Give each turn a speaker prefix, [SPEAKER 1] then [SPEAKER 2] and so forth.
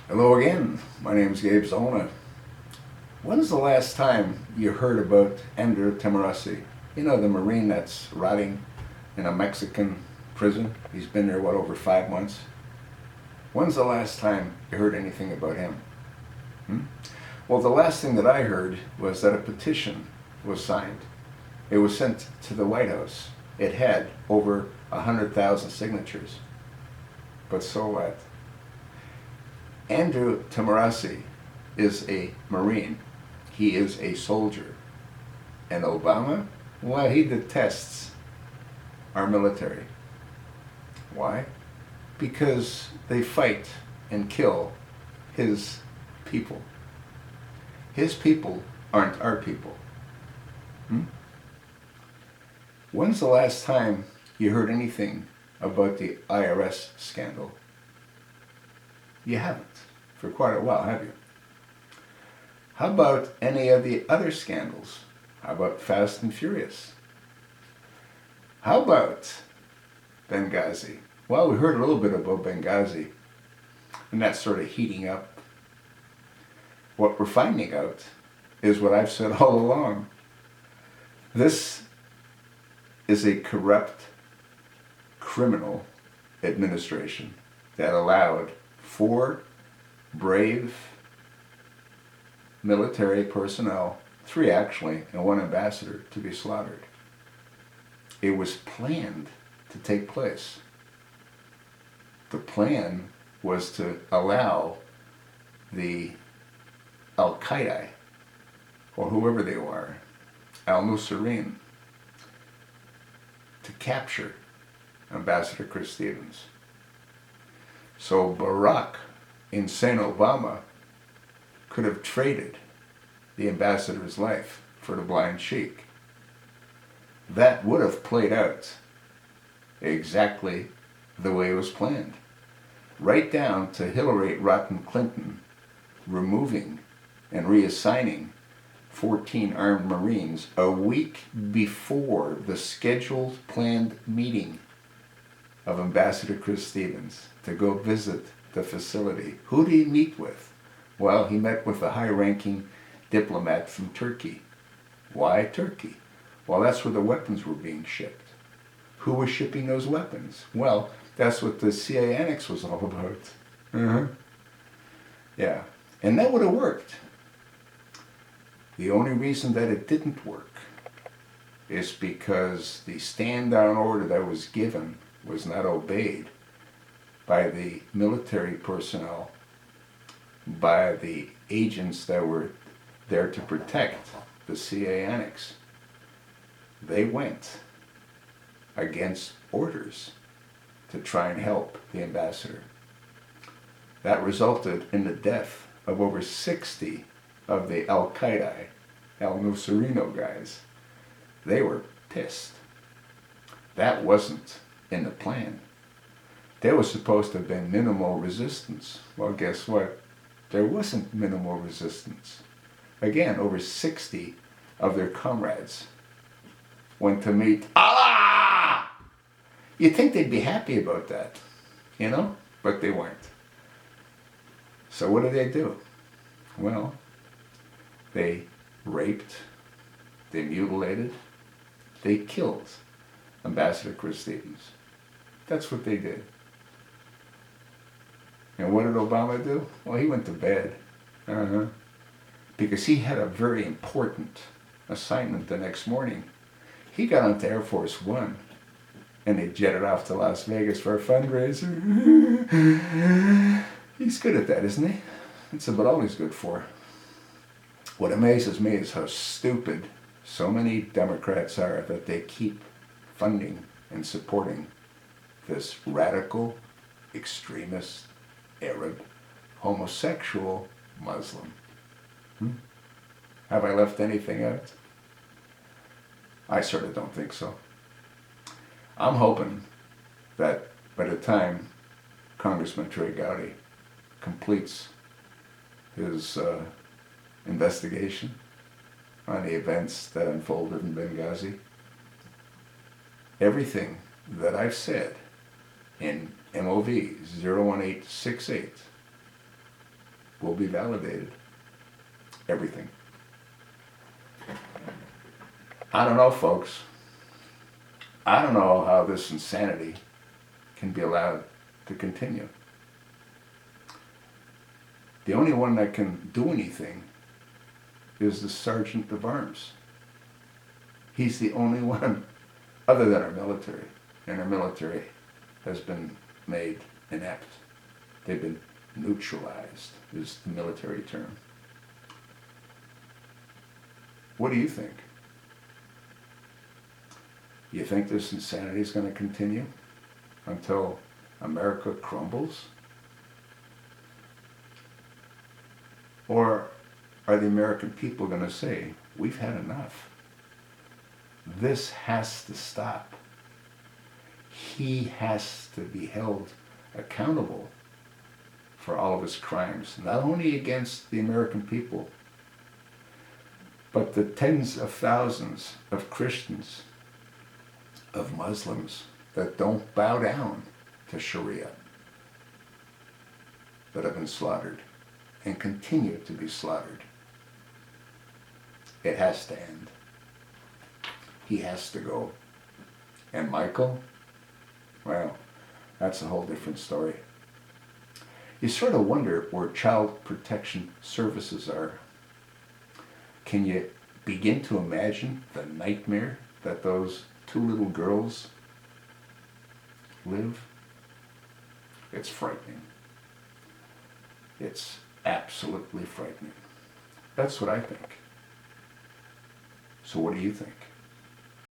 [SPEAKER 1] Hello again. My name's Gabe Zona. When's the last time you heard about Andrew Tahmooressi? You know, the Marine that's rotting in a Mexican prison. He's been there, over 5 months? When's the last time you heard anything about him? Well, the last thing that I heard was that a petition was signed. It was sent to the White House. It had over 100,000 signatures. But so what? Andrew Tahmooressi is a Marine. He is a soldier. And Obama? Well, he detests our military. Why? Because they fight and kill his people. His people aren't our people. When's the last time you heard anything about the IRS scandal? You haven't for quite a while, have you? How about any of the other scandals? How about Fast and Furious? How about Benghazi? Well, we heard a little bit about Benghazi, and that's sort of heating up. What we're finding out is what I've said all along. This is a corrupt, criminal administration that allowed 4 brave military personnel, 3 actually, and 1 ambassador, to be slaughtered. It was planned to take place. The plan was to allow the Al-Qaeda, or whoever they were, Al-Nusayrin, to capture Ambassador Chris Stevens. So Barack Insane Obama could have traded the ambassador's life for the blind sheik. That would have played out exactly the way it was planned. Right down to Hillary Rodham Clinton removing and reassigning 14 armed Marines a week before the scheduled planned meeting of Ambassador Chris Stevens to go visit the facility. Who did he meet with? Well, he met with a high-ranking diplomat from Turkey. Why Turkey? Well, that's where the weapons were being shipped. Who was shipping those weapons? Well, that's what the CIA annex was all about. Yeah, and that would have worked. The only reason that it didn't work is because the stand-down order that was given was not obeyed by the military personnel, by the agents that were there to protect the CIA annex. They went against orders to try and help the ambassador. That resulted in the death of over 60 of the Al-Qaeda, Al-Nusayrin guys. They were pissed. That wasn't in the plan. There was supposed to have been minimal resistance. Well, guess what? There wasn't minimal resistance. Again, over 60 of their comrades went to meet Allah! You'd think they'd be happy about that, but they weren't. So what did they do? Well, they raped, they mutilated, they killed Ambassador Chris Stevens. That's what they did. And what did Obama do? Well, he went to bed. Because he had a very important assignment the next morning. He got onto Air Force One and they jetted off to Las Vegas for a fundraiser. He's good at that, isn't he? That's about all he's good for. What amazes me is how stupid so many Democrats are that they keep funding and supporting this radical, extremist, Arab, homosexual Muslim. Have I left anything out? I sort of don't think so. I'm hoping that by the time Congressman Trey Gowdy completes his investigation on the events that unfolded in Benghazi, everything that I've said in MOV 01868 will be validated. Everything. I don't know, folks. I don't know how this insanity can be allowed to continue. The only one that can do anything is the Sergeant of Arms. He's the only one, other than our military. And our military has been made inept. They've been neutralized, is the military term. What do you think? You think this insanity is going to continue until America crumbles? Or are the American people going to say, we've had enough? This has to stop. He has to be held accountable for all of his crimes, not only against the American people, but the tens of thousands of Christians, of Muslims that don't bow down to Sharia, that have been slaughtered and continue to be slaughtered. It has to end. He has to go. And Michael, well, that's a whole different story. You sort of wonder where child protection services are. Can you begin to imagine the nightmare that those two little girls live? It's frightening. It's absolutely frightening. That's what I think. So what do you think?